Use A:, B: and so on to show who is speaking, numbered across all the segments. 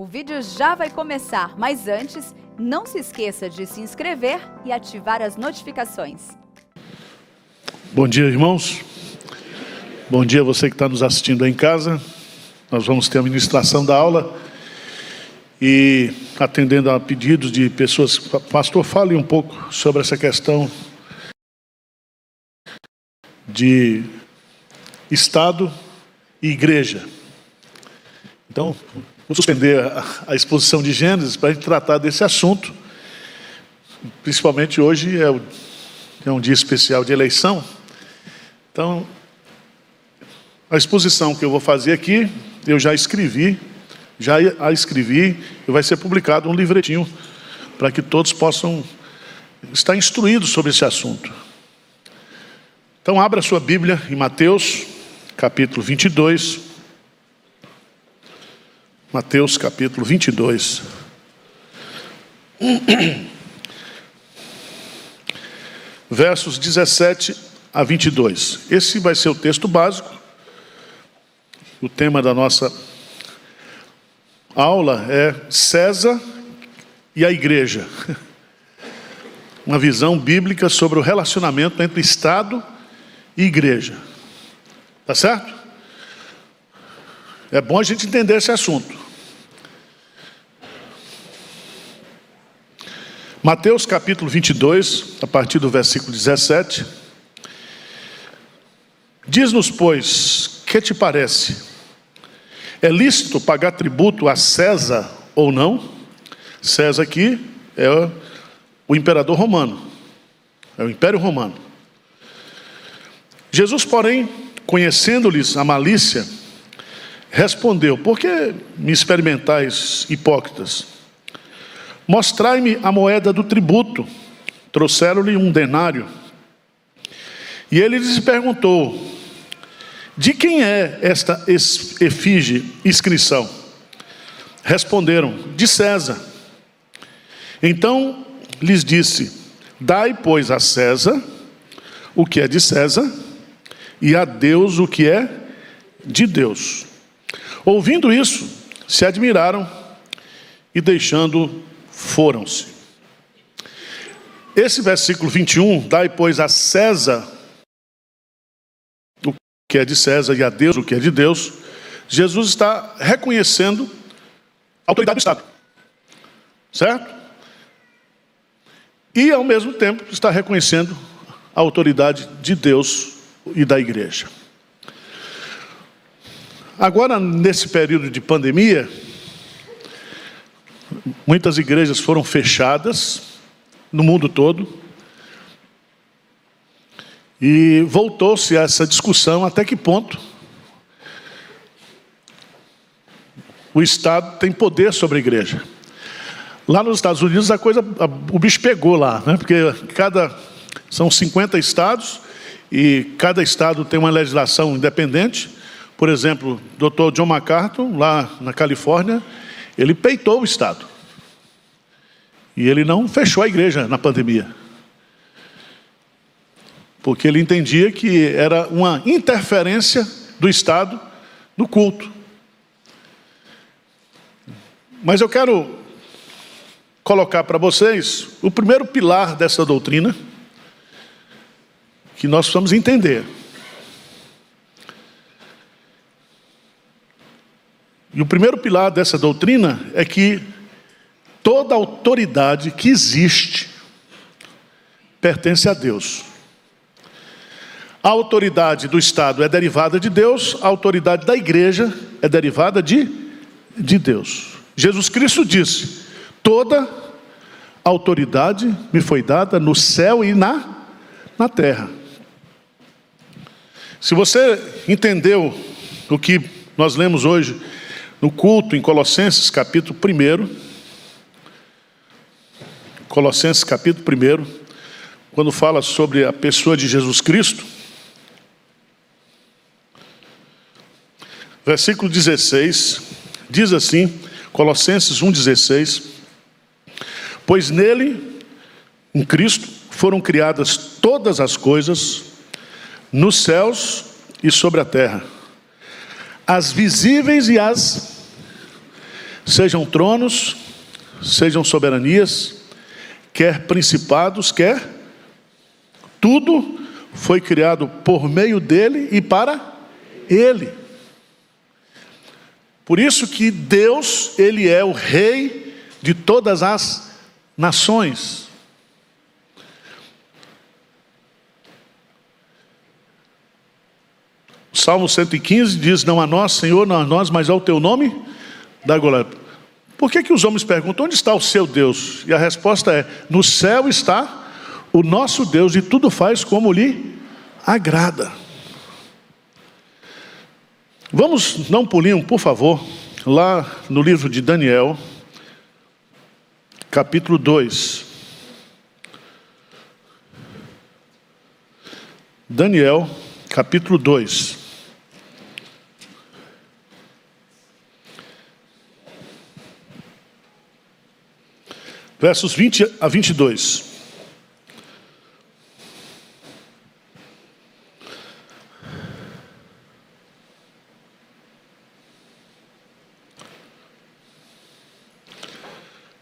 A: O vídeo já vai começar, mas antes, não se esqueça de se inscrever e ativar as notificações.
B: Bom dia, irmãos. Bom dia a você que está nos assistindo aí em casa. Nós vamos ter a ministração da aula e atendendo a pedidos de pessoas. Pastor, fale um pouco sobre essa questão de Estado e igreja. Então, vou suspender a exposição de Gênesis para a gente tratar desse assunto. Principalmente hoje é um dia especial de eleição. Então, a exposição que eu vou fazer aqui, eu já a escrevi e vai ser publicado um livretinho para que todos possam estar instruídos sobre esse assunto. Então, abra sua Bíblia em Mateus, capítulo 22. Mateus, capítulo 22. Versos 17 a 22. Esse vai ser o texto básico. O tema da nossa aula é César e a Igreja. Uma visão bíblica sobre o relacionamento entre Estado e Igreja. Tá certo? É bom a gente entender esse assunto. Mateus capítulo 22, a partir do versículo 17. Diz-nos, pois, que te parece? É lícito pagar tributo a César ou não? César aqui é o imperador romano. É o Império Romano. Jesus, porém, conhecendo-lhes a malícia, respondeu: por que me experimentais, hipócritas? Mostrai-me a moeda do tributo. Trouxeram-lhe um denário. E ele lhes perguntou: de quem é esta efígie, inscrição? Responderam: de César. Então lhes disse: dai, pois, a César o que é de César, e a Deus o que é de Deus. Ouvindo isso, se admiraram e deixando, foram-se. Esse versículo 21, dai, pois, a César o que é de César e a Deus o que é de Deus, Jesus está reconhecendo a autoridade do Estado. Certo? E, ao mesmo tempo, está reconhecendo a autoridade de Deus e da igreja. Agora, nesse período de pandemia, muitas igrejas foram fechadas no mundo todo. E voltou-se a essa discussão até que ponto o Estado tem poder sobre a igreja. Lá nos Estados Unidos o bicho pegou lá, né? Porque são 50 estados e cada estado tem uma legislação independente. Por exemplo, o Dr. John MacArthur, lá na Califórnia, ele peitou o Estado. E ele não fechou a igreja na pandemia. Porque ele entendia que era uma interferência do Estado no culto. Mas eu quero colocar para vocês o primeiro pilar dessa doutrina, que nós precisamos entender. E o primeiro pilar dessa doutrina é que toda autoridade que existe pertence a Deus. A autoridade do Estado é derivada de Deus, a autoridade da igreja é derivada de Deus. Jesus Cristo disse: toda autoridade me foi dada no céu e na terra. Se você entendeu o que nós lemos hoje no culto em Colossenses capítulo 1, Colossenses capítulo 1, quando fala sobre a pessoa de Jesus Cristo, versículo 16, diz assim, Colossenses 1,16: pois nele, em Cristo, foram criadas todas as coisas, nos céus e sobre a terra, as visíveis e as sejam tronos, sejam soberanias, quer principados, quer tudo foi criado por meio dele e para ele. Por isso que Deus, ele é o rei de todas as nações. O Salmo 115 diz: não a nós, Senhor, não a nós, mas ao teu nome da glória. Por que os homens perguntam: onde está o seu Deus? E a resposta é: no céu está o nosso Deus, e tudo faz como lhe agrada. Vamos dar um pulinho, por favor, lá no livro de Daniel, capítulo 2. Daniel, capítulo 2. Versos 20 a 22.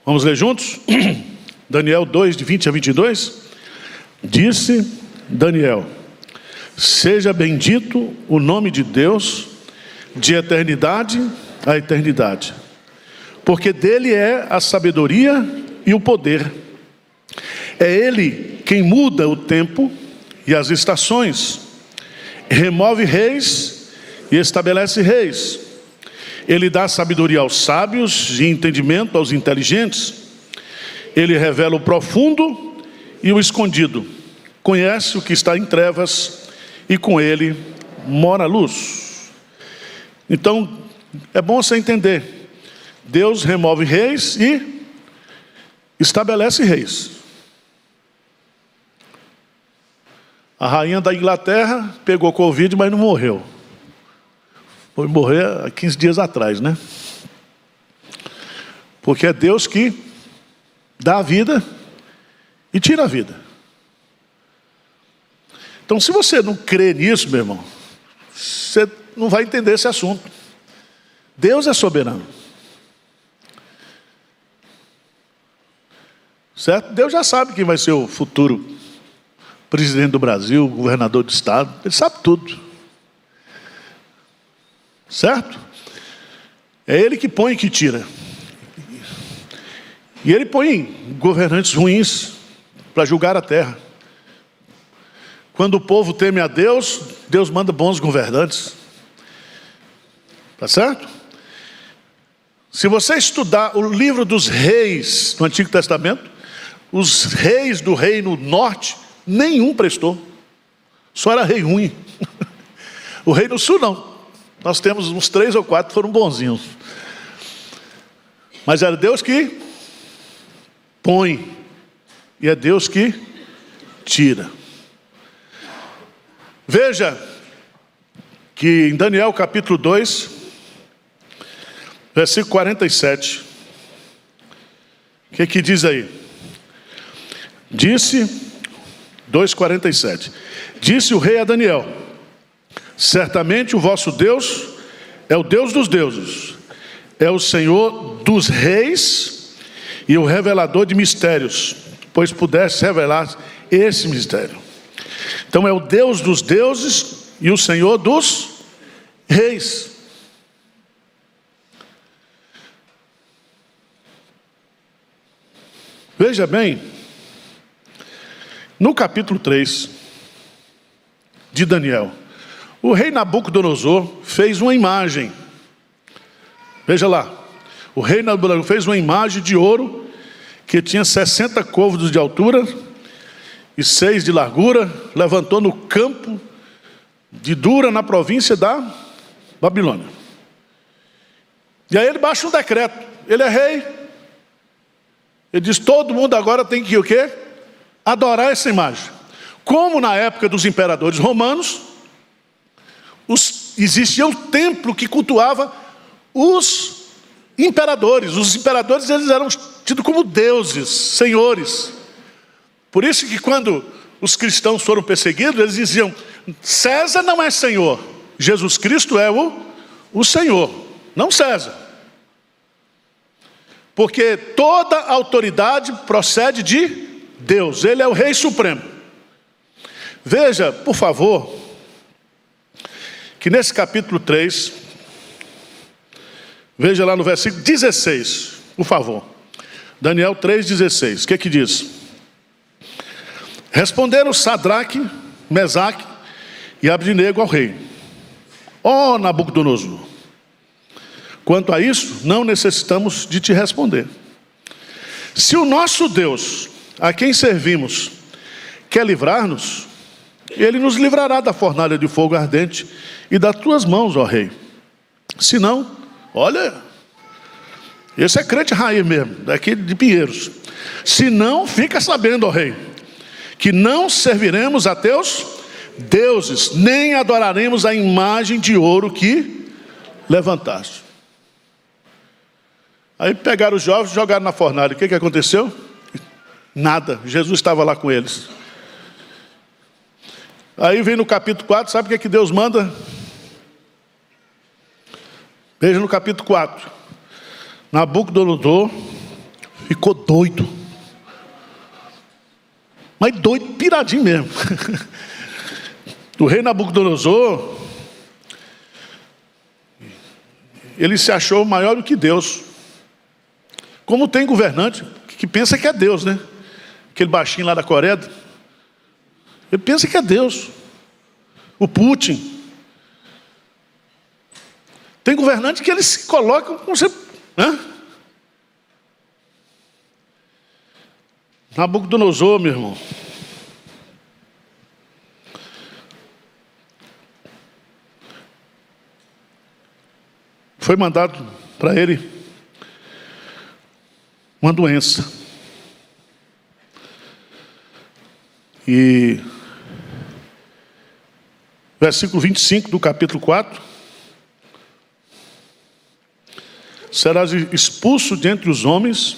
B: Vamos ler juntos? Daniel 2, de 20 a 22. Disse Daniel: seja bendito o nome de Deus, de eternidade a eternidade, porque dele é a sabedoria e o poder. É ele quem muda o tempo e as estações, remove reis e estabelece reis. Ele dá sabedoria aos sábios e entendimento aos inteligentes. Ele revela o profundo e o escondido. Conhece o que está em trevas e com ele mora a luz. Então, é bom você entender. Deus remove reis e estabelece reis. A rainha da Inglaterra pegou Covid, mas não morreu. Foi morrer há 15 dias atrás, né? Porque é Deus que dá a vida e tira a vida. Então, se você não crê nisso, meu irmão, você não vai entender esse assunto. Deus é soberano. Certo? Deus já sabe quem vai ser o futuro presidente do Brasil, governador do estado. Ele sabe tudo. Certo? É ele que põe e que tira. E ele põe governantes ruins para julgar a terra. Quando o povo teme a Deus, Deus manda bons governantes. Tá certo? Se você estudar o livro dos reis no Antigo Testamento, os reis do reino norte, nenhum prestou. Só era rei ruim. O rei do sul não. Nós temos uns 3 ou 4 que foram bonzinhos. Mas era Deus que põe. E é Deus que tira. Veja que em Daniel capítulo 2, versículo 47. O que diz aí? Disse, 2,47. Disse o rei a Daniel: certamente o vosso Deus é o Deus dos deuses, é o Senhor dos reis e o revelador de mistérios, pois pudesse revelar esse mistério. Então é o Deus dos deuses e o Senhor dos reis. Veja bem, no capítulo 3 de Daniel, o rei Nabucodonosor fez uma imagem. Veja lá, o rei Nabucodonosor fez uma imagem de ouro que tinha 60 côvados de altura e 6 de largura, levantou no campo de Dura, na província da Babilônia. E aí ele baixa um decreto. Ele é rei. Ele diz: todo mundo agora tem que o quê? Adorar essa imagem. Como na época dos imperadores romanos, existia um templo que cultuava os imperadores. Os imperadores, eles eram tidos como deuses, senhores. Por isso que quando os cristãos foram perseguidos, eles diziam: César não é Senhor, Jesus Cristo é o Senhor, não César. Porque toda autoridade procede de Deus. Ele é o Rei Supremo. Veja, por favor, que nesse capítulo 3, veja lá no versículo 16, por favor. Daniel 3,16. O que diz? Responderam Sadraque, Mesaque e Abdinego ao rei: ó Nabucodonosor, quanto a isso, não necessitamos de te responder. Se o nosso Deus, a quem servimos, quer livrar-nos, ele nos livrará da fornalha de fogo ardente e das tuas mãos, ó rei. Se não, olha, esse é crente raiz mesmo, daqui de Pinheiros. Se não, fica sabendo, ó rei, que não serviremos a teus deuses, nem adoraremos a imagem de ouro que levantaste. Aí pegaram os jovens e jogaram na fornalha. O que aconteceu? Nada. Jesus estava lá com eles. Aí vem no capítulo 4, sabe o que Deus manda? Veja no capítulo 4. Nabucodonosor ficou doido. Mas doido, piradinho mesmo. O rei Nabucodonosor, ele se achou maior do que Deus. Como tem governante que pensa que é Deus, né? Aquele baixinho lá da Coreia, ele pensa que é Deus. O Putin. Tem governante que eles se colocam como se... Nabucodonosor, meu irmão, foi mandado para ele uma doença. E versículo 25 do capítulo 4: serás expulso de entre os homens,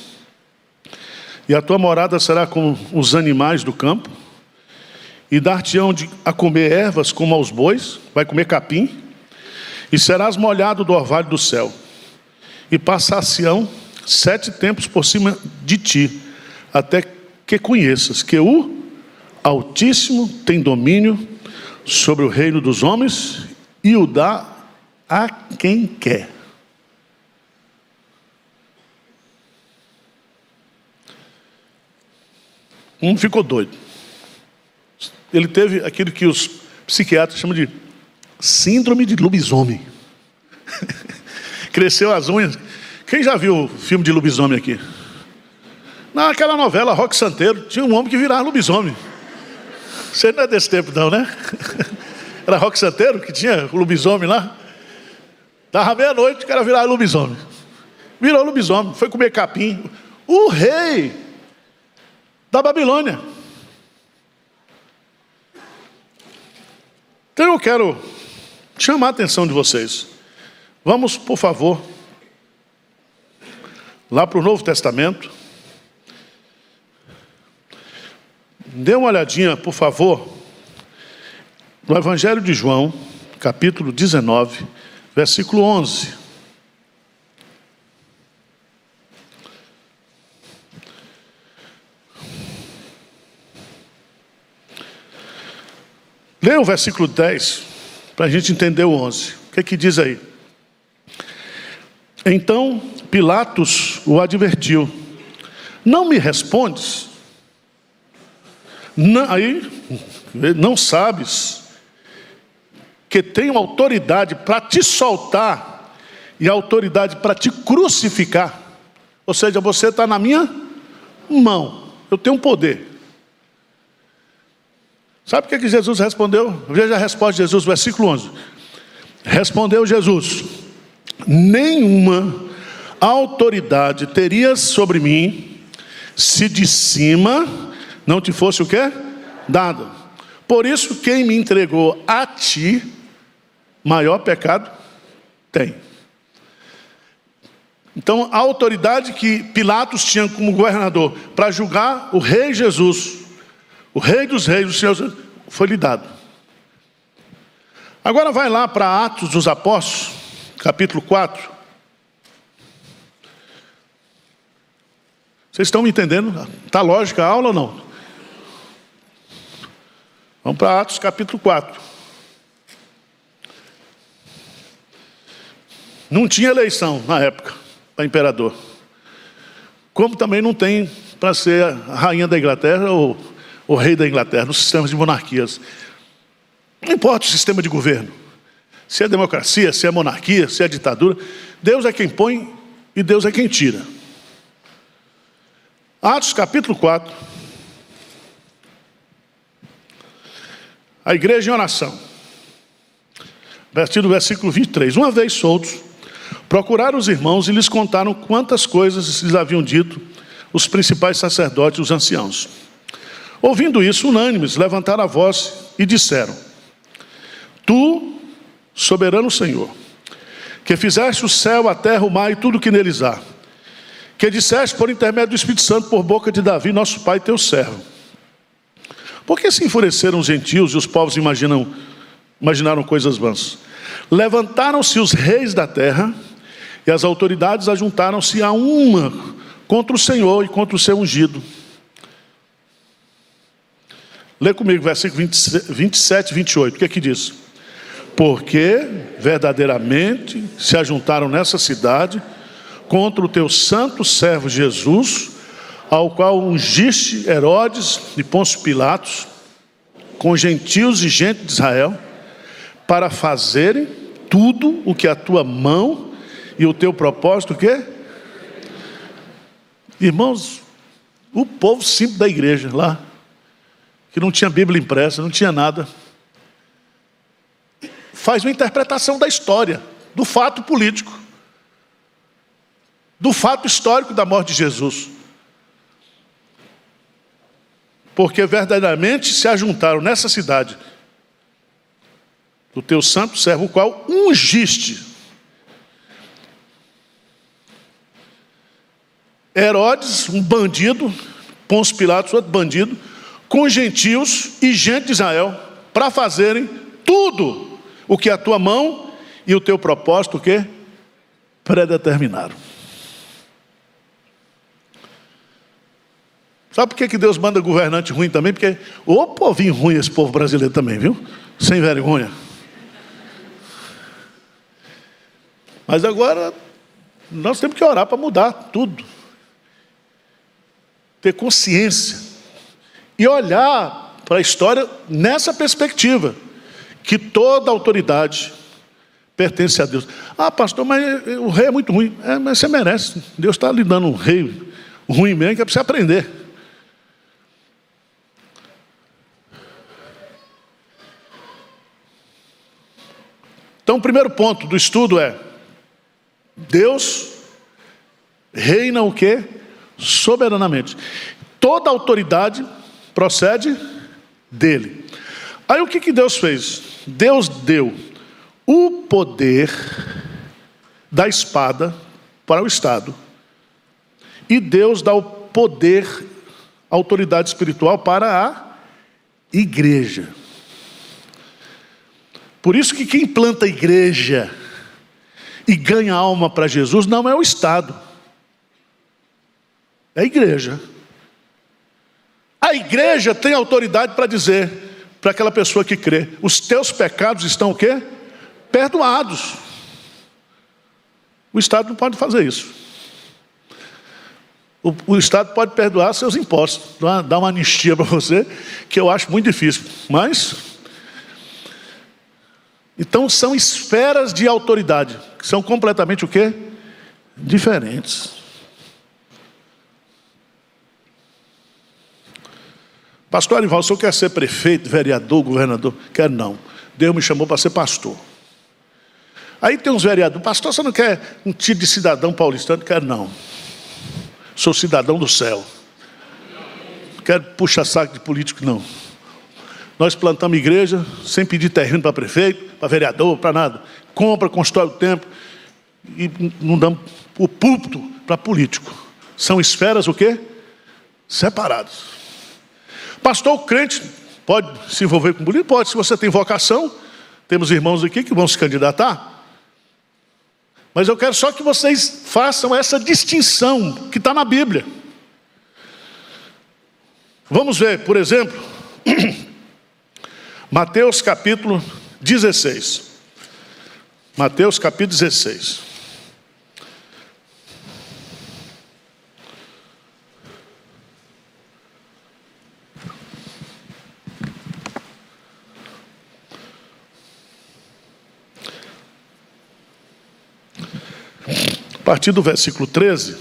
B: e a tua morada será com os animais do campo, e dar-te-ão a comer ervas como aos bois, vai comer capim, e serás molhado do orvalho do céu, e passar-se-ão 7 tempos por cima de ti, até que conheças que o Altíssimo tem domínio sobre o reino dos homens, e o dá a quem quer. Ficou doido. Ele teve aquilo que os psiquiatras chamam de síndrome de lobisomem. Cresceu as unhas. Quem já viu o filme de lobisomem aqui? Naquela novela Roque Santeiro, tinha um homem que virava lobisomem. Você não é desse tempo não, né? Era Roque Santeiro que tinha o lobisomem lá. Dava meia-noite, o cara virava lobisomem. Virou lobisomem, foi comer capim. O rei da Babilônia. Então eu quero chamar a atenção de vocês. Vamos, por favor, lá para o Novo Testamento. Dê uma olhadinha, por favor, no Evangelho de João, capítulo 19, versículo 11. Leia o versículo 10, para a gente entender o 11. O que diz aí? Então Pilatos o advertiu: não me respondes? Não sabes que tenho autoridade para te soltar e autoridade para te crucificar? Ou seja, você está na minha mão, eu tenho poder. Sabe o que Jesus respondeu? Veja a resposta de Jesus, versículo 11. Respondeu Jesus: nenhuma autoridade terias sobre mim, se de cima não te fosse o quê? Dado. Por isso, quem me entregou a ti, maior pecado tem. Então, a autoridade que Pilatos tinha como governador para julgar o rei Jesus, o rei dos reis, o Senhor, foi lhe dado. Agora vai lá para Atos dos Apóstolos, capítulo 4. Vocês estão me entendendo? Está lógica a aula ou não? Vamos para Atos capítulo 4. Não tinha eleição na época para imperador. Como também não tem para ser a rainha da Inglaterra ou o rei da Inglaterra, nos sistemas de monarquias. Não importa o sistema de governo. Se é democracia, se é monarquia, se é ditadura. Deus é quem põe e Deus é quem tira. Atos capítulo 4. A igreja em oração. A partir do versículo 23. Uma vez soltos, procuraram os irmãos e lhes contaram quantas coisas lhes haviam dito os principais sacerdotes e os anciãos. Ouvindo isso, unânimes, levantaram a voz e disseram: Tu, soberano Senhor, que fizeste o céu, a terra, o mar e tudo o que neles há, que disseste por intermédio do Espírito Santo por boca de Davi, nosso pai, teu servo. Por que se enfureceram os gentios e os povos imaginaram coisas vãs? Levantaram-se os reis da terra e as autoridades ajuntaram-se a uma contra o Senhor e contra o seu ungido. Lê comigo, versículo 27 e 28. O que é que diz? Porque verdadeiramente se ajuntaram nessa cidade contra o teu santo servo Jesus, ao qual ungiste Herodes e Pôncio Pilatos, com gentios e gente de Israel, para fazerem tudo o que a tua mão e o teu propósito, o quê? Irmãos, o povo simples da igreja lá, que não tinha Bíblia impressa, não tinha nada, faz uma interpretação da história, do fato político, do fato histórico da morte de Jesus. Porque verdadeiramente se ajuntaram nessa cidade do teu santo servo, o qual ungiste Herodes, um bandido, Pôncio Pilatos, outro bandido, com gentios e gente de Israel, para fazerem tudo o que a tua mão e o teu propósito, o quê? Predeterminaram. Sabe por que Deus manda governante ruim também? Porque, ô povinho ruim esse povo brasileiro também, viu? Sem vergonha. Mas agora, nós temos que orar para mudar tudo. Ter consciência. E olhar para a história nessa perspectiva. Que toda autoridade pertence a Deus. Ah, pastor, mas o rei é muito ruim. É, mas você merece. Deus está lhe dando um rei ruim mesmo, que é para você aprender. Então, o primeiro ponto do estudo é: Deus reina o quê? Soberanamente. Toda autoridade procede dele. Aí o que Deus fez? Deus deu o poder da espada para o Estado. E Deus dá o poder, a autoridade espiritual para a igreja. Por isso que quem planta a igreja e ganha alma para Jesus não é o Estado, é a igreja. A igreja tem autoridade para dizer para aquela pessoa que crê: os teus pecados estão o quê? Perdoados. O Estado não pode fazer isso. O Estado pode perdoar seus impostos, dar uma anistia para você, que eu acho muito difícil, mas... Então são esferas de autoridade, que são completamente o quê? Diferentes. Pastor Arivaldo, o senhor quer ser prefeito, vereador, governador? Quero não. Deus me chamou para ser pastor. Aí tem uns vereadores: pastor, você não quer um título de cidadão paulistano? Quero não. Sou cidadão do céu. Não quero puxar saco de político, não. Nós plantamos igreja sem pedir terreno para prefeito, para vereador, para nada. Compra, constrói o templo e não damos o púlpito para político. São esferas o quê? Separadas. Pastor, o crente pode se envolver com política? Pode, se você tem vocação. Temos irmãos aqui que vão se candidatar. Mas eu quero só que vocês façam essa distinção que está na Bíblia. Vamos ver, por exemplo, Mateus capítulo 16. Mateus capítulo 16. A partir do versículo 13,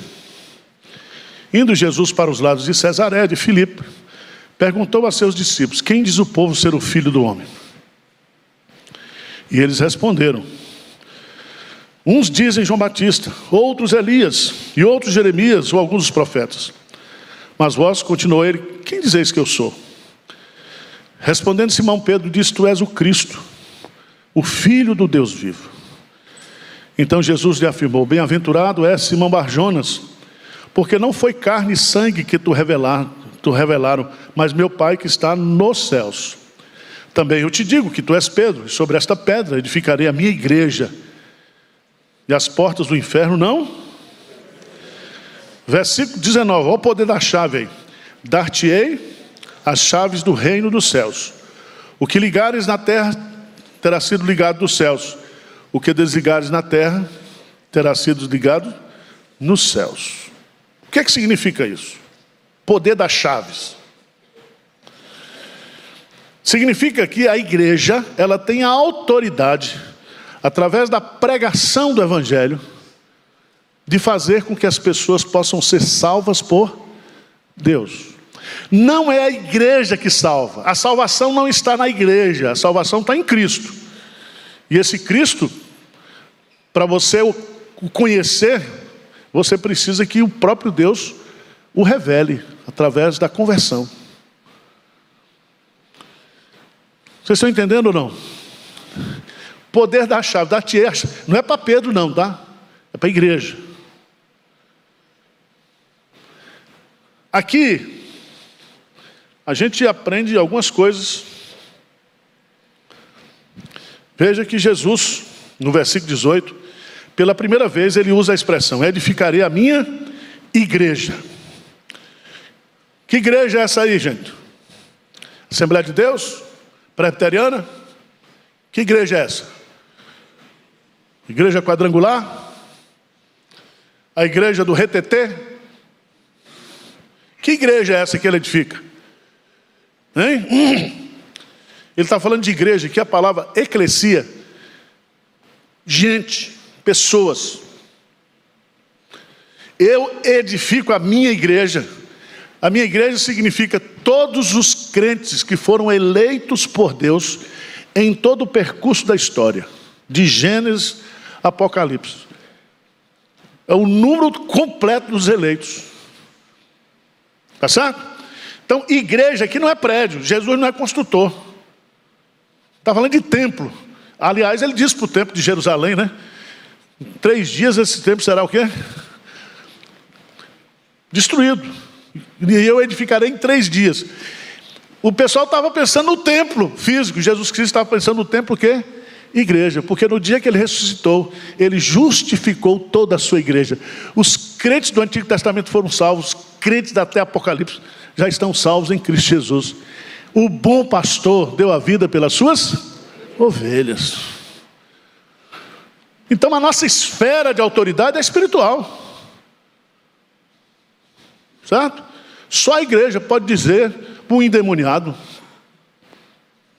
B: indo Jesus para os lados de Cesareia de Filipe, perguntou a seus discípulos: quem diz o povo ser o Filho do Homem? E eles responderam: uns dizem João Batista, outros Elias, e outros Jeremias ou alguns dos profetas. Mas vós, continuou ele, quem dizeis que eu sou? Respondendo Simão Pedro, disse: tu és o Cristo, o Filho do Deus vivo. Então Jesus lhe afirmou: bem-aventurado és Simão Barjonas, porque não foi carne e sangue que tu revelaram, mas meu Pai que está nos céus. Também eu te digo que tu és Pedro, e sobre esta pedra edificarei a minha igreja, e as portas do inferno não. Versículo 19, ó poder da chave aí. Dar-te-ei as chaves do reino dos céus. O que ligares na terra terá sido ligado dos céus. O que desligares na terra terá sido ligado nos céus. O que é que significa isso? Poder das chaves. Significa que a igreja, ela tem a autoridade, através da pregação do evangelho, de fazer com que as pessoas possam ser salvas por Deus. Não é a igreja que salva. A salvação não está na igreja, a salvação está em Cristo. E esse Cristo, para você o conhecer, você precisa que o próprio Deus o revele através da conversão. Vocês estão entendendo ou não? Poder da chave, dar-te a chave. Não é para Pedro não, tá? É para a igreja. Aqui, a gente aprende algumas coisas. Veja que Jesus, no versículo 18, pela primeira vez ele usa a expressão: edificarei a minha igreja. Que igreja é essa aí, gente? Assembleia de Deus? Presbiteriana? Que igreja é essa? Igreja quadrangular? A igreja do RTT? Que igreja é essa que ele edifica? Hein? Ele está falando de igreja, que é a palavra eclesia. Gente, pessoas. Eu edifico a minha igreja. A minha igreja significa todos os crentes que foram eleitos por Deus em todo o percurso da história, de Gênesis a Apocalipse. É o número completo dos eleitos. Tá certo? Então, igreja aqui não é prédio. Jesus não é construtor. Está falando de templo. Aliás, ele disse para o templo de Jerusalém, né? Em 3 dias esse templo será o quê? Destruído. E eu edificarei em 3 dias. O pessoal estava pensando no templo físico. Jesus Cristo estava pensando no templo o quê? Igreja. Porque no dia que ele ressuscitou, ele justificou toda a sua igreja. Os crentes do Antigo Testamento foram salvos. Os crentes até Apocalipse já estão salvos em Cristo Jesus. O bom pastor deu a vida pelas suas ovelhas. Então a nossa esfera de autoridade é espiritual. Certo? Só a igreja pode dizer para um endemoniado: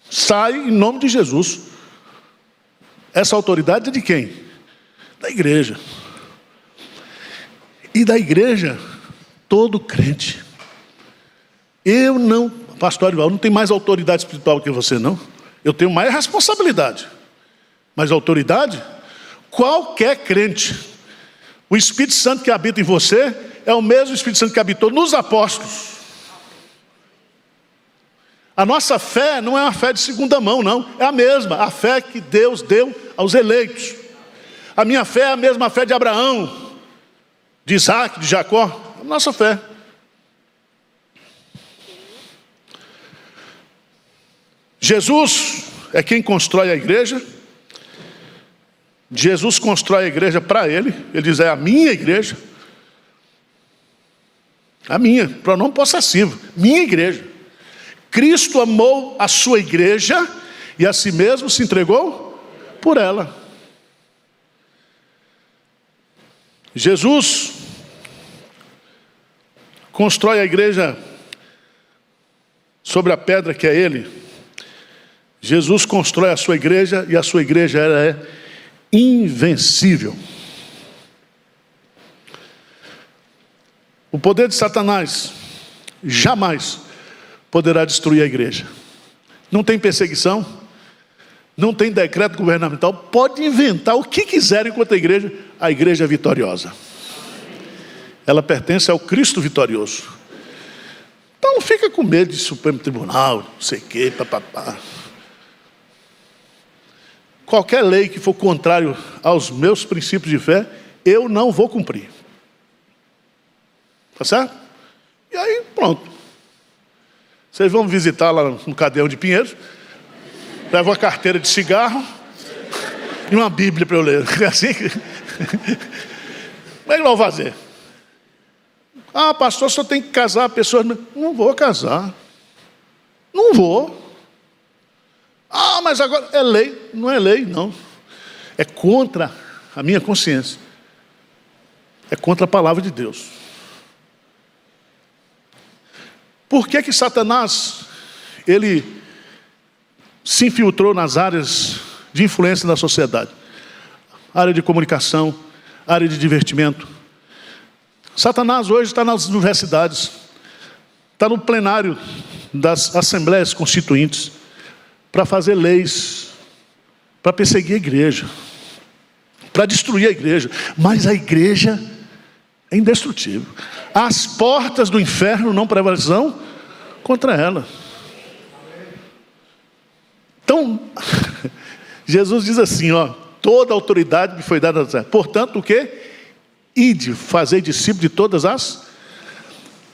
B: sai em nome de Jesus. Essa autoridade é de quem? Da igreja. E da igreja, todo crente. Eu não, pastor Arival, não tenho mais autoridade espiritual que você, não. Eu tenho mais responsabilidade. Mas autoridade, qualquer crente. O Espírito Santo que habita em você é o mesmo Espírito Santo que habitou nos apóstolos. A nossa fé não é uma fé de segunda mão, não. É a mesma, a fé que Deus deu aos eleitos. A minha fé é a mesma fé de Abraão, de Isaac, de Jacó. A nossa fé. Jesus é quem constrói a igreja. Jesus constrói a igreja para ele. Ele diz: é a minha igreja. A minha, pronome possessivo, minha igreja. Cristo amou a sua igreja e a si mesmo se entregou por ela. Jesus constrói a igreja sobre a pedra que é Ele. Jesus constrói a sua igreja e a sua igreja ela é invencível. O poder de Satanás jamais poderá destruir a igreja. Não tem perseguição, não tem decreto governamental, pode inventar o que quiser enquanto a igreja é vitoriosa. Ela pertence ao Cristo vitorioso. Então não fica com medo de Supremo Tribunal, não sei o quê, papapá. Qualquer lei que for contrário aos meus princípios de fé, eu não vou cumprir. Tá certo? E aí, pronto. Vocês vão visitar lá no Cadeão de Pinheiros, levam uma carteira de cigarro e uma Bíblia para eu ler. Assim, como é que vão fazer? Ah, pastor, só tem que casar pessoas. Não vou casar. Não vou. Ah, mas agora é lei. Não é lei, não. É contra a minha consciência. É contra a palavra de Deus. Por que Satanás, ele se infiltrou nas áreas de influência da sociedade? Área de comunicação, área de divertimento. Satanás hoje está nas universidades, está no plenário das assembleias constituintes, para fazer leis, para perseguir a igreja, para destruir a igreja. Mas a igreja é indestrutível. As portas do inferno não prevalecerão contra ela. Então, Jesus diz assim, ó, toda autoridade me foi dada. Portanto, o quê? Ide, fazei discípulos de todas as,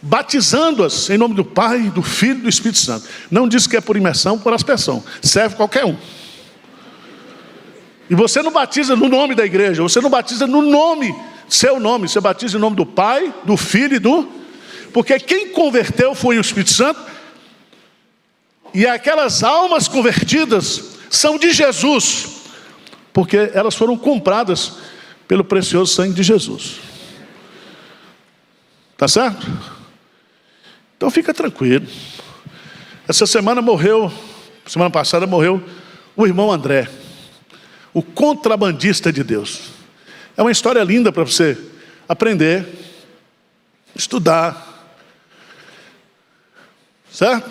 B: batizando-as em nome do Pai, do Filho e do Espírito Santo. Não diz que é por imersão, por aspersão. Serve qualquer um. E você não batiza no nome da igreja, você não batiza no nome, seu nome, você batiza em nome do Pai, do Filho e do... Porque quem converteu foi o Espírito Santo, e aquelas almas convertidas são de Jesus, porque elas foram compradas pelo precioso sangue de Jesus. Tá certo? Então fica tranquilo. Essa semana semana passada morreu o irmão André, o contrabandista de Deus. É uma história linda para você aprender, estudar. Certo?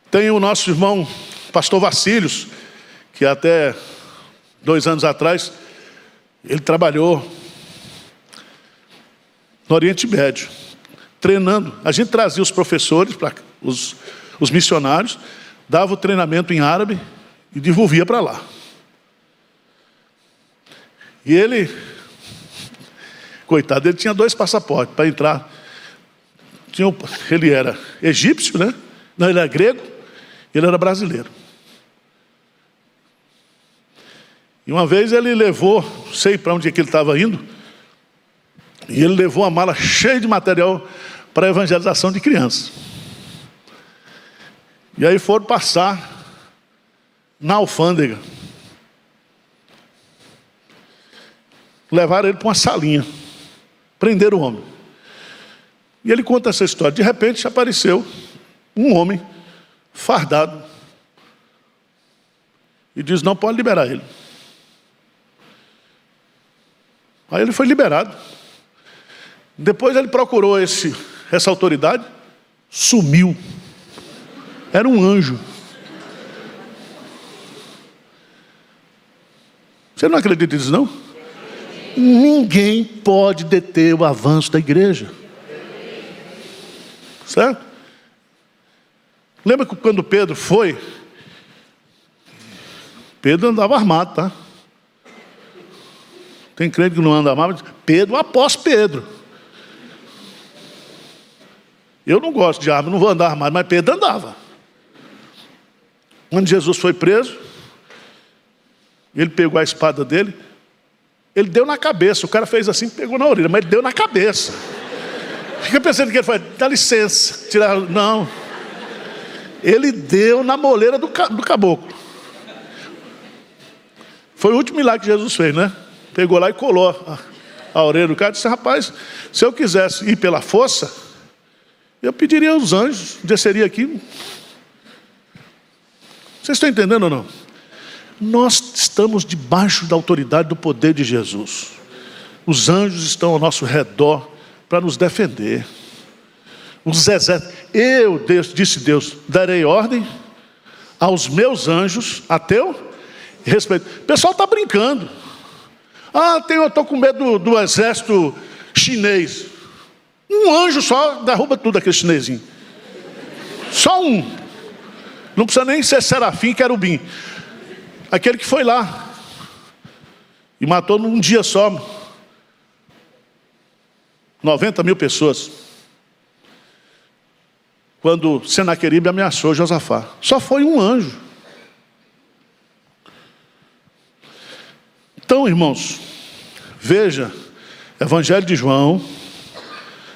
B: Tem o nosso irmão pastor Vacílios, que até 2 anos atrás, ele trabalhou no Oriente Médio, treinando. A gente trazia os professores, os missionários, dava o treinamento em árabe e devolvia para lá. E ele, coitado, ele tinha 2 passaportes para entrar. Ele era egípcio, né? Não, ele era grego, ele era brasileiro. E uma vez ele levou, não sei para onde é que ele estava indo, e ele levou uma mala cheia de material para a evangelização de crianças. E aí foram passar na alfândega. Levaram ele para uma salinha, prenderam o homem. E ele conta essa história. De repente apareceu um homem fardado e diz, não pode liberar ele. Aí ele foi liberado. Depois ele procurou essa autoridade, sumiu. Era um anjo. Você não acredita nisso, não? Ninguém pode deter o avanço da igreja. Certo? Lembra que quando Pedro foi, Pedro andava armado, tá? Tem crente que não anda armado, mas Pedro, após Pedro. Eu não gosto de arma, não vou andar armado, mas Pedro andava. Quando Jesus foi preso, ele pegou a espada dele, ele deu na cabeça. O cara fez assim, pegou na orelha, mas ele deu na cabeça. Fica pensando que ele foi, dá licença, tirar. Não. Ele deu na moleira do caboclo. Foi o último milagre que Jesus fez, né? Pegou lá e colou a orelha do cara e disse, rapaz, se eu quisesse ir pela força, eu pediria aos anjos, desceria aqui. Vocês estão entendendo ou não? Nós estamos debaixo da autoridade do poder de Jesus. Os anjos estão ao nosso redor para nos defender. Os exércitos. Deus, disse Deus, darei ordem aos meus anjos a teu respeito. O pessoal está brincando. Eu estou com medo do exército chinês. Um anjo só derruba tudo aquele chinesinho. Só um. Não precisa nem ser serafim, querubim. Aquele que foi lá e matou num dia só 90 mil pessoas. Quando Senaqueribe ameaçou Josafá. Só foi um anjo. Então, irmãos, veja, Evangelho de João,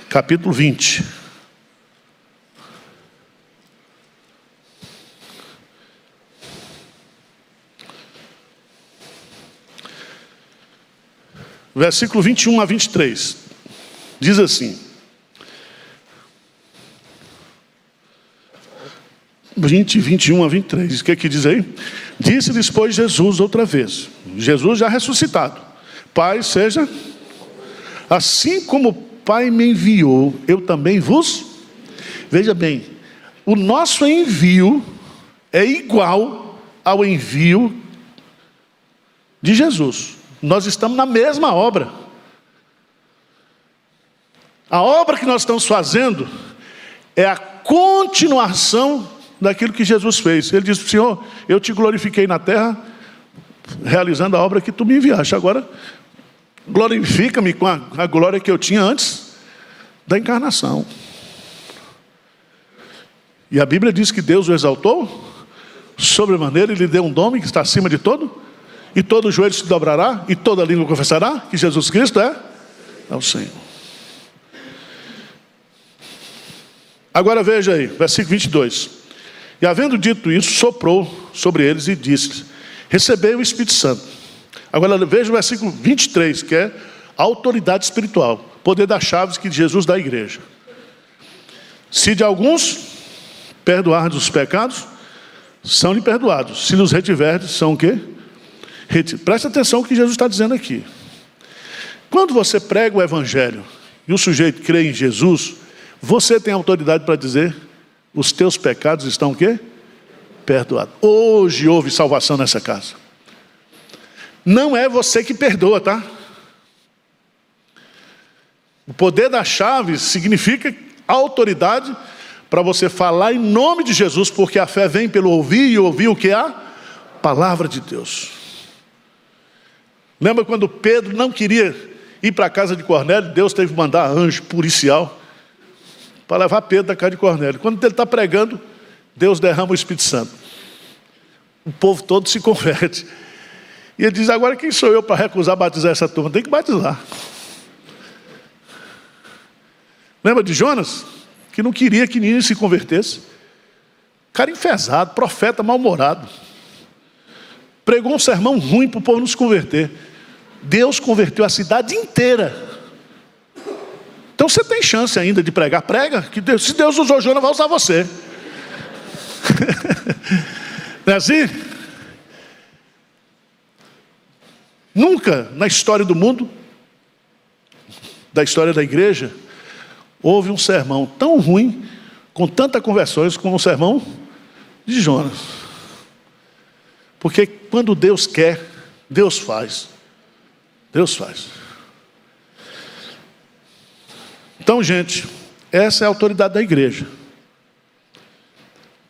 B: capítulo 20. Versículo 21 a 23. Diz assim. 20, 21 a 23. O que é que diz aí? Disse-lhes, pois, Jesus outra vez. Jesus já ressuscitado. Pai, seja... Assim como o Pai me enviou, eu também vos... Veja bem, o nosso envio é igual ao envio de Jesus. Nós estamos na mesma obra. A obra que nós estamos fazendo é a continuação daquilo que Jesus fez. Ele disse, Senhor, eu te glorifiquei na terra, realizando a obra que tu me enviaste. Agora, glorifica-me com a glória que eu tinha antes da encarnação. E a Bíblia diz que Deus o exaltou sobremaneira e lhe deu um nome que está acima de todo, e todo joelho se dobrará, e toda língua confessará que Jesus Cristo é o Senhor. Agora veja aí, versículo 22. E havendo dito isso, soprou sobre eles e disse, recebei o Espírito Santo. Agora veja o versículo 23, que é a autoridade espiritual, poder das chaves que Jesus dá à igreja. Se de alguns perdoardes os pecados, são-lhe perdoados. Se nos retiverdes, são o quê? Presta atenção no que Jesus está dizendo aqui. Quando você prega o evangelho e o sujeito crê em Jesus, você tem autoridade para dizer, os teus pecados estão o quê? Perdoados. Hoje houve salvação nessa casa. Não é você que perdoa, tá? O poder da chave significa autoridade para você falar em nome de Jesus, porque a fé vem pelo ouvir, e ouvir o que é a palavra de Deus. Lembra quando Pedro não queria ir para a casa de Cornélio? Deus teve que mandar anjo policial para levar Pedro da casa de Cornélio. Quando ele está pregando, Deus derrama o Espírito Santo. O povo todo se converte. E ele diz, agora quem sou eu para recusar batizar essa turma? Tem que batizar. Lembra de Jonas? Que não queria que ninguém se convertesse. Cara enfesado, profeta mal-humorado. Pregou um sermão ruim para o povo não se converter. Deus converteu a cidade inteira. Então você tem chance ainda de pregar. Prega, que Deus, se Deus usou Jonas, vai usar você. Não é assim? Nunca na história do mundo, da história da igreja, houve um sermão tão ruim, com tantas conversões, como o sermão de Jonas. Porque quando Deus quer, Deus faz. Deus faz. Então, gente, essa é a autoridade da igreja.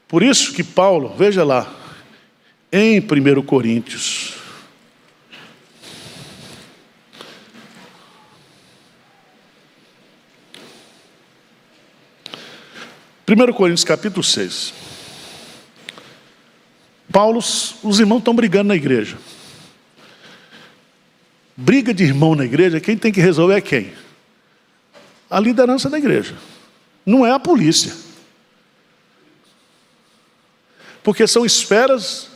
B: Por isso que Paulo, veja lá, em 1 Coríntios, capítulo 6. Paulo, os irmãos estão brigando na igreja. Briga de irmão na igreja, quem tem que resolver é quem? a liderança da igreja. Não é a polícia. Porque são esferas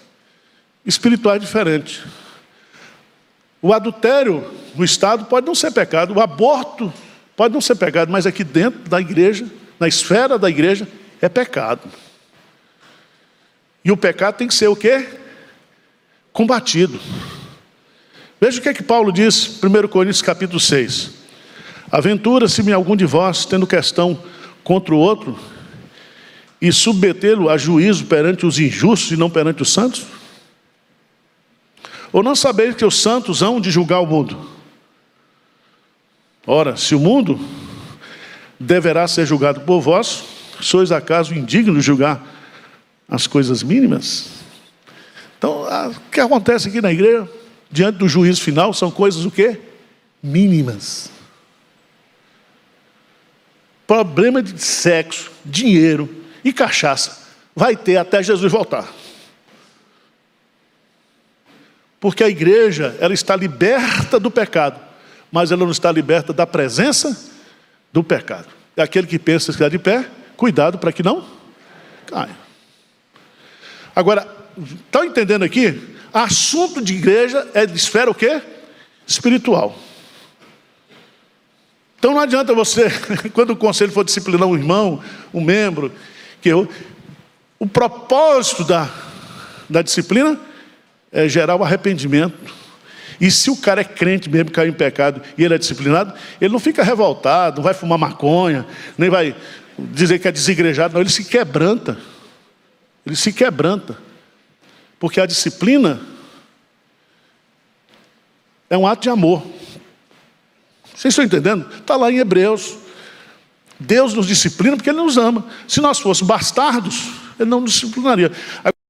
B: espirituais diferentes. O adultério no Estado pode não ser pecado, o aborto pode não ser pecado, mas aqui dentro da igreja, na esfera da igreja, é pecado. E o pecado tem que ser o quê? Combatido. Veja o que é que Paulo diz, 1 Coríntios capítulo 6. Aventura-se-me algum de vós, tendo questão contra o outro, e submetê-lo a juízo perante os injustos e não perante os santos? Ou não sabeis que os santos hão de julgar o mundo? Ora, se o mundo deverá ser julgado por vós, sois acaso indignos de julgar as coisas mínimas? Então, o que acontece aqui na igreja, diante do juízo final, são coisas o quê? Mínimas. Problema de sexo, dinheiro e cachaça vai ter até Jesus voltar. Porque a igreja, ela está liberta do pecado, mas ela não está liberta da presença do pecado. É aquele que pensa que está de pé, cuidado para que não caia. Agora, estão entendendo aqui? Assunto de igreja é de esfera o quê? Espiritual. Então não adianta você, quando o conselho for disciplinar um irmão, um membro, o propósito da disciplina é gerar o arrependimento. E se o cara é crente mesmo, caiu em pecado, e ele é disciplinado, ele não fica revoltado, não vai fumar maconha, nem vai dizer que é desigrejado, não, ele se quebranta. Ele se quebranta. Porque a disciplina é um ato de amor. Vocês estão entendendo? Está lá em Hebreus. Deus nos disciplina porque Ele nos ama. Se nós fôssemos bastardos, Ele não nos disciplinaria.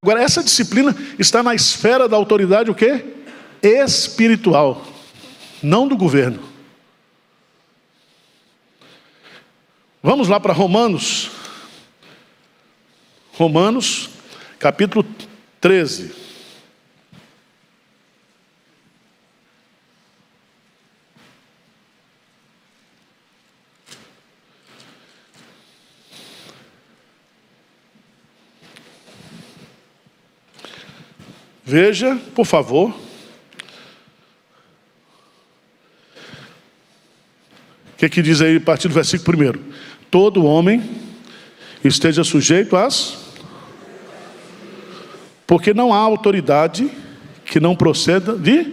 B: Agora, essa disciplina está na esfera da autoridade o quê? Espiritual, não do governo. Vamos lá para Romanos. Romanos, capítulo 13. Veja, por favor. O que diz aí a partir do versículo 1? Todo homem esteja sujeito às... Porque não há autoridade que não proceda de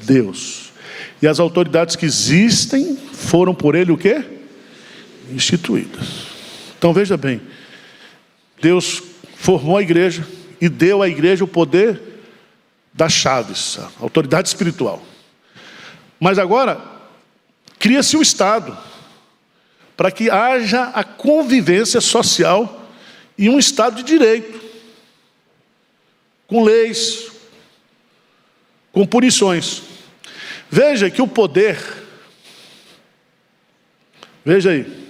B: Deus. E as autoridades que existem foram por Ele o quê? Instituídas. Então veja bem. Deus formou a igreja e deu à igreja o poder das chaves, a autoridade espiritual. Mas agora, cria-se o Estado, para que haja a convivência social e um Estado de direito, com leis, com punições. Veja que o poder, veja aí,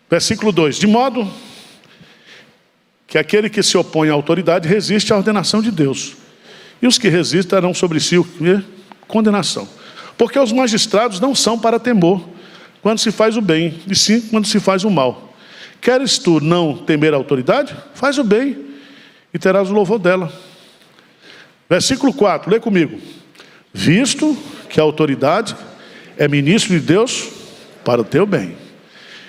B: versículo 2, de modo que aquele que se opõe à autoridade resiste à ordenação de Deus, e os que resistem terão sobre si condenação. Porque os magistrados não são para temor quando se faz o bem, e sim quando se faz o mal. Queres tu não temer a autoridade? Faz o bem e terás o louvor dela. Versículo 4, lê comigo. Visto que a autoridade é ministro de Deus para o teu bem.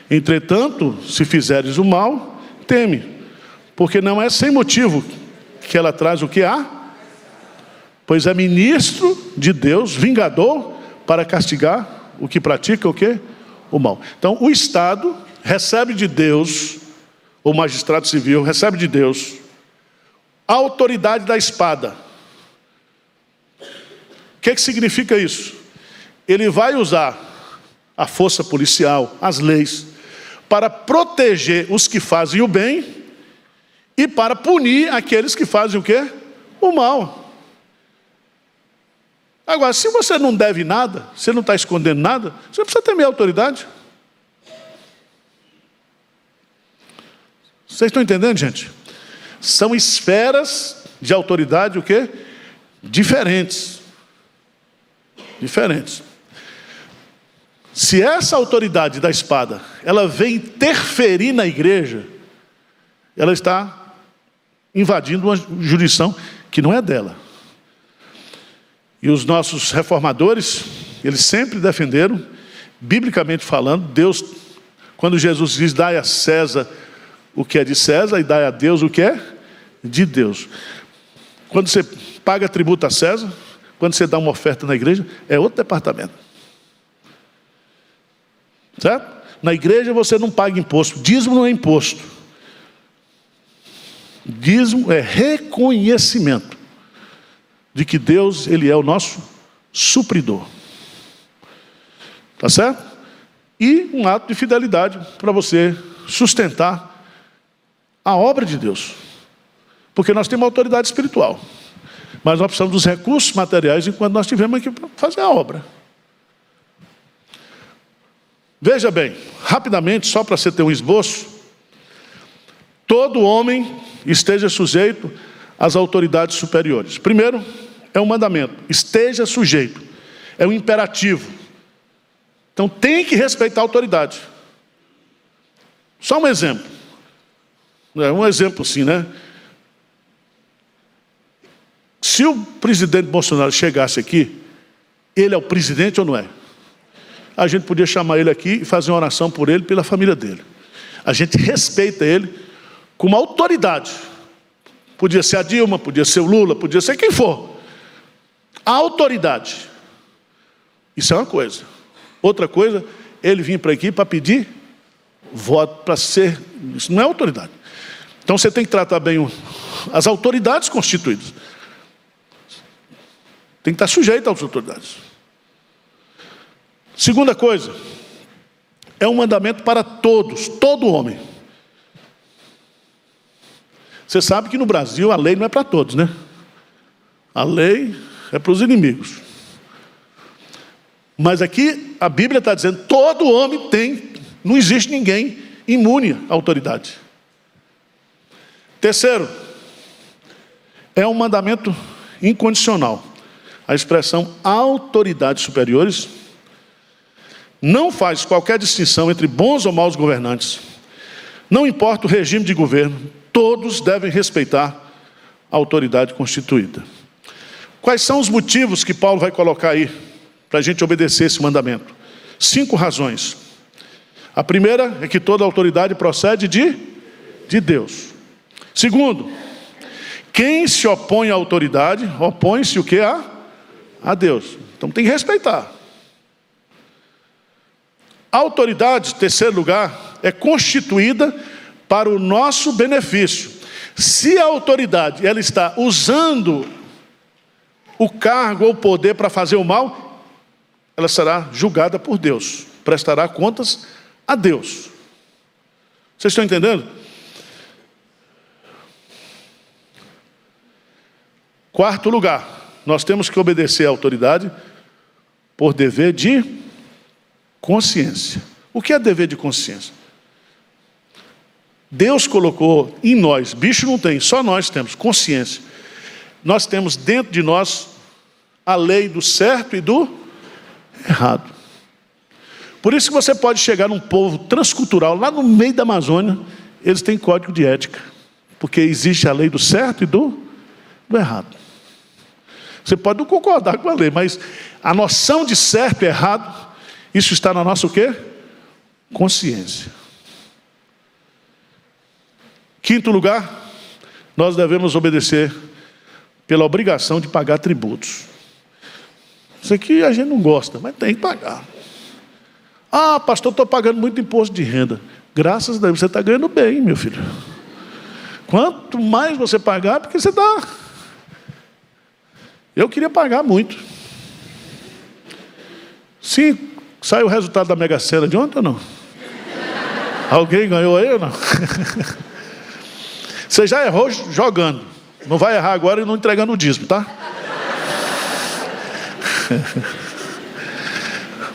B: Entretanto, se fizeres o mal, teme, porque não é sem motivo que ela traz o que há, pois é ministro de Deus, vingador, para castigar o que pratica o quê? O mal. Então, o Estado recebe de Deus, o magistrado civil recebe de Deus, a autoridade da espada. O que significa isso? Ele vai usar a força policial, as leis, para proteger os que fazem o bem e para punir aqueles que fazem o quê? O mal. Agora, se você não deve nada, você não está escondendo nada, você não precisa temer a autoridade. Vocês estão entendendo, gente? São esferas de autoridade o quê? Diferentes. diferentes. Se essa autoridade da espada, ela vem interferir na igreja, ela está invadindo uma jurisdição que não é dela. E os nossos reformadores, eles sempre defenderam, biblicamente falando, Deus, quando Jesus diz, dai a César o que é de César e dai a Deus o que é de Deus. Quando você paga tributo a César, quando você dá uma oferta na igreja, é outro departamento. Certo? Na igreja você não paga imposto. Dízimo não é imposto. Dízimo é reconhecimento de que Deus, Ele é o nosso supridor. Tá certo? E um ato de fidelidade para você sustentar a obra de Deus. Porque nós temos autoridade espiritual. Mas nós precisamos dos recursos materiais enquanto nós estivermos aqui para fazer a obra. Veja bem, rapidamente, só para você ter um esboço, todo homem esteja sujeito às autoridades superiores. Primeiro, é um mandamento, esteja sujeito, é um imperativo. Então tem que respeitar a autoridade. Só um exemplo. Um exemplo assim, né? Se o presidente Bolsonaro chegasse aqui, ele é o presidente ou não é? A gente podia chamar ele aqui e fazer uma oração por ele, pela família dele. A gente respeita ele como autoridade. Podia ser a Dilma, podia ser o Lula, podia ser quem for. A autoridade. Isso é uma coisa. Outra coisa, ele vir para aqui para pedir voto para ser... Isso não é autoridade. Então você tem que tratar bem as autoridades constituídas. Tem que estar sujeito às autoridades. Segunda coisa, é um mandamento para todos, todo homem. Você sabe que no Brasil a lei não é para todos, né? A lei é para os inimigos. Mas aqui a Bíblia está dizendo, todo homem tem, não existe ninguém imune à autoridade. Terceiro, é um mandamento incondicional. A expressão autoridades superiores não faz qualquer distinção entre bons ou maus governantes. Não importa o regime de governo, todos devem respeitar a autoridade constituída. Quais são os motivos que Paulo vai colocar aí para a gente obedecer esse mandamento? 5 razões. A primeira é que toda autoridade procede de Deus. Segundo, quem se opõe à autoridade, opõe-se o que? A Deus. Então tem que respeitar. A autoridade, terceiro lugar, é constituída para o nosso benefício. Se a autoridade ela está usando o cargo ou o poder para fazer o mal, ela será julgada por Deus, prestará contas a Deus. Vocês estão entendendo? Quarto lugar, nós temos que obedecer à autoridade por dever de consciência. O que é dever de consciência? Deus colocou em nós, bicho não tem, só nós temos consciência. Nós temos dentro de nós a lei do certo e do errado. Por isso que você pode chegar num povo transcultural, lá no meio da Amazônia, eles têm código de ética, porque existe a lei do certo e do errado. Você pode não concordar com a lei, mas a noção de certo e errado, isso está na nossa o quê? Consciência. Quinto lugar, nós devemos obedecer pela obrigação de pagar tributos. Isso aqui a gente não gosta, mas tem que pagar. Ah, pastor, estou pagando muito imposto de renda. Graças a Deus, você está ganhando bem, meu filho. Quanto mais você pagar, porque você está... Eu queria pagar muito. Sim, saiu o resultado da Mega Sena de ontem ou não? Alguém ganhou aí ou não? Você já errou jogando. Não vai errar agora e não entregando o dízimo, tá?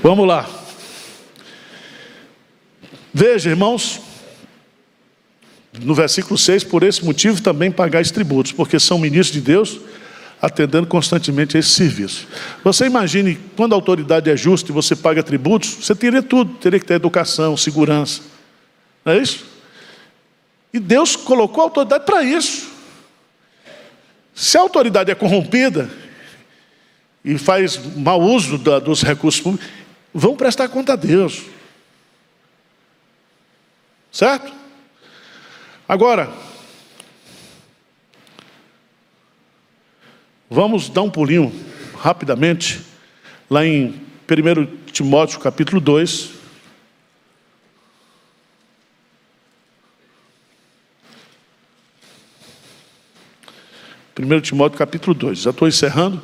B: Vamos lá. Veja, irmãos, no versículo 6, por esse motivo também pagais tributos, porque são ministros de Deus, atendendo constantemente a esse serviço. Você imagine, quando a autoridade é justa e você paga tributos, você teria tudo, teria que ter educação, segurança. Não é isso? E Deus colocou a autoridade para isso. Se a autoridade é corrompida e faz mau uso dos recursos públicos, vão prestar conta a Deus. Certo? Agora, vamos dar um pulinho rapidamente lá em 1 Timóteo capítulo 2. Primeiro Timóteo capítulo 2, já estou encerrando.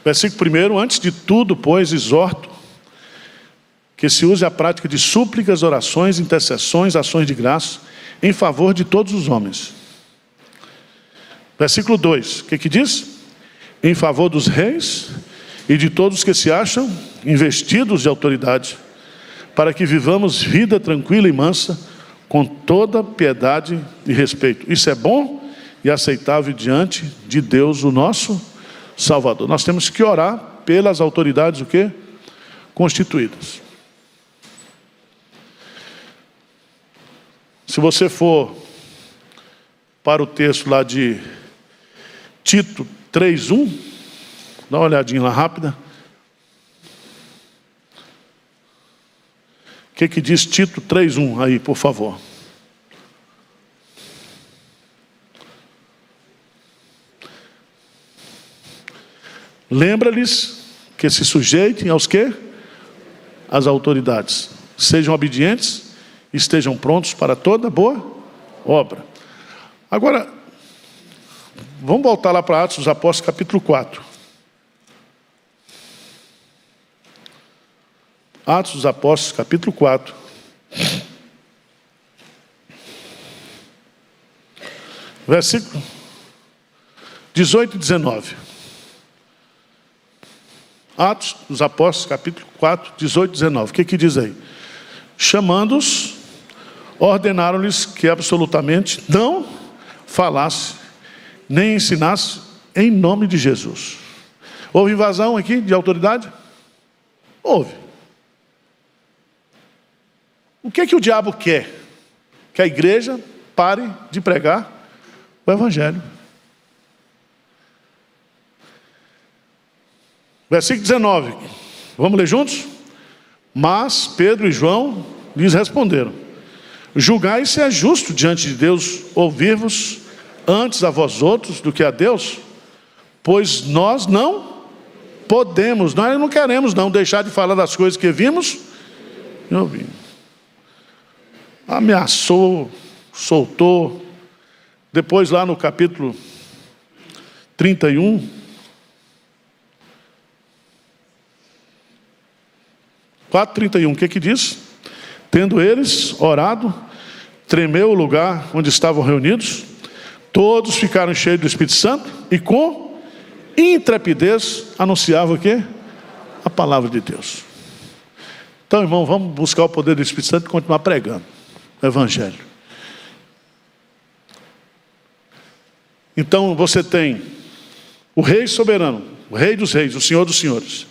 B: Versículo 1: antes de tudo, pois, exorto que se use a prática de súplicas, orações, intercessões, ações de graça, em favor de todos os homens. Versículo 2, o que diz? Em favor dos reis e de todos que se acham investidos de autoridade, para que vivamos vida tranquila e mansa, com toda piedade e respeito. Isso é bom e aceitável diante de Deus, o nosso Salvador. Nós temos que orar pelas autoridades, o quê? Constituídas. Se você for para o texto lá de Tito 3:1, dá uma olhadinha lá rápida. O que diz Tito 3:1 aí, por favor? Lembra-lhes que se sujeitem aos quê? Às autoridades. Sejam obedientes, estejam prontos para toda boa obra. Agora, vamos voltar lá para Atos dos Apóstolos, capítulo 4. Atos dos Apóstolos, capítulo 4. Versículo 18 e 19. Atos dos Apóstolos, capítulo 4, 18 e 19. O que diz aí? Chamando-os, ordenaram-lhes que absolutamente não falasse, nem ensinasse em nome de Jesus. Houve invasão aqui de autoridade? Houve. O que o diabo quer? Que a igreja pare de pregar o evangelho. Versículo 19. Vamos ler juntos? Mas Pedro e João lhes responderam: julgai se é justo diante de Deus ouvir-vos antes a vós outros do que a Deus, pois nós não podemos, nós não queremos não deixar de falar das coisas que vimos e ouvimos. Ameaçou, soltou. Depois lá no capítulo 31, 4:31, o que diz? Tendo eles orado, tremeu o lugar onde estavam reunidos, todos ficaram cheios do Espírito Santo e com intrepidez anunciavam o quê? A palavra de Deus. Então, irmão, vamos buscar o poder do Espírito Santo e continuar pregando o evangelho. Então você tem o Rei soberano, o Rei dos reis, o Senhor dos senhores.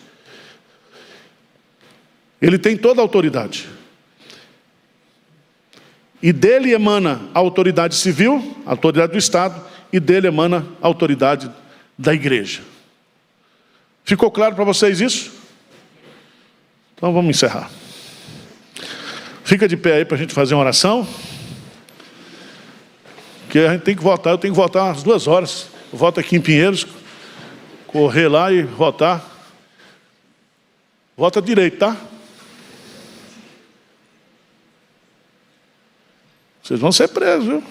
B: Ele tem toda a autoridade. E dele emana a autoridade civil, a autoridade do Estado, e dele emana a autoridade da igreja. Ficou claro para vocês isso? Então vamos encerrar. Fica de pé aí para a gente fazer uma oração. Porque a gente tem que voltar, eu tenho que voltar umas 2 horas. Eu volto aqui em Pinheiros, correr lá e voltar. Volta direito, tá? Vocês vão ser presos, viu?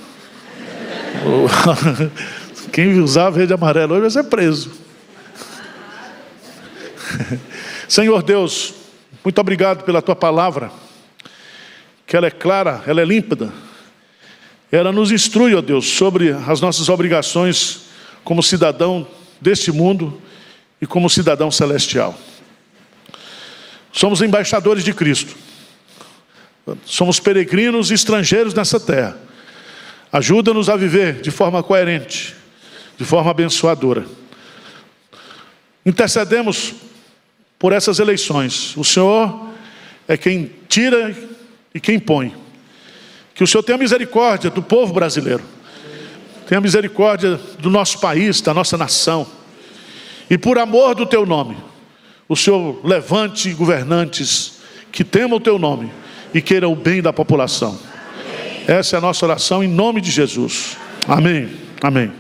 B: Quem usar verde e amarelo hoje vai ser preso. Senhor Deus, muito obrigado pela tua palavra, que ela é clara, ela é límpida, ela nos instrui, ó Deus, sobre as nossas obrigações como cidadão deste mundo e como cidadão celestial. Somos embaixadores de Cristo. Somos peregrinos e estrangeiros nessa terra. Ajuda-nos a viver de forma coerente, de forma abençoadora. Intercedemos por essas eleições. O Senhor é quem tira e quem põe. Que o Senhor tenha misericórdia do povo brasileiro. Tenha misericórdia do nosso país, da nossa nação. E por amor do teu nome, o Senhor levante governantes que temam o teu nome e queiram o bem da população. Essa é a nossa oração em nome de Jesus. Amém. Amém.